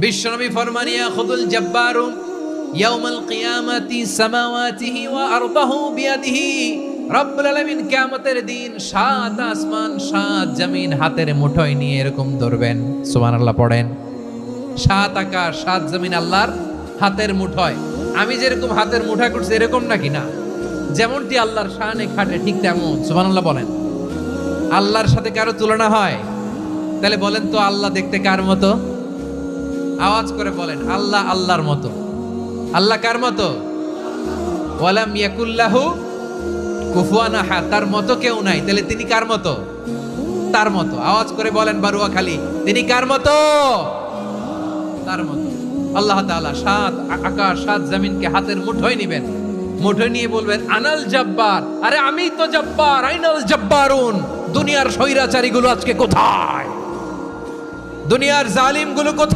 বিশ্বনবী ফরমান ইয়াখুদুল জাব্বারু ইয়াউমাল কিয়ামাতি সামাওয়াতিহি ওয়া আরদাহু বিয়াদিহি। রব্বুল আলামিন কিয়ামতের দিন সাত আসমান সাত জমিন হাতের মুঠোয় নিয়ে এরকম ধরবেন। সুবহানাল্লাহ পড়েন। সাত আকাশ সাত জমিন আল্লাহর হাতের মুঠোয়। আমি যেরকম হাতের মুঠা করছি এরকম নাকি না, যেমনটি আল্লাহর শানে খাটে ঠিক তেমন। সুবহানাল্লাহ বলেন। আল্লাহর সাথে কারো তুলনা হয়? তাহলে বলেন তো আল্লাহ দেখতে কার মতো? আওয়াজ করে বলেন, আল্লাহ আল্লাহর মতো। আল্লাহ কার মতো? ওয়ালাম ইয়াকুল্লাহু কুফুয়ান আহাদ, তার মতো কেউ নাই। তাহলে তিনি কার মতো? তার মতো। আওয়াজ করে বলেন বারুয়াখালী, তিনি কার মতো? তার মতো। আল্লাহ তাআলা সাত আকাশ সাত জমিনকে হাতের মুঠোয় নিবেন। মুঠোয় নিয়ে বলবেন আনাল জব্বার। আরে আমি তো জব্বার, আইনাল জব্বারুন। দুনিয়ার স্বৈরাচারী গুলো আজকে কোথায়? দুনিয়ার জালিম গুলো কোথায়?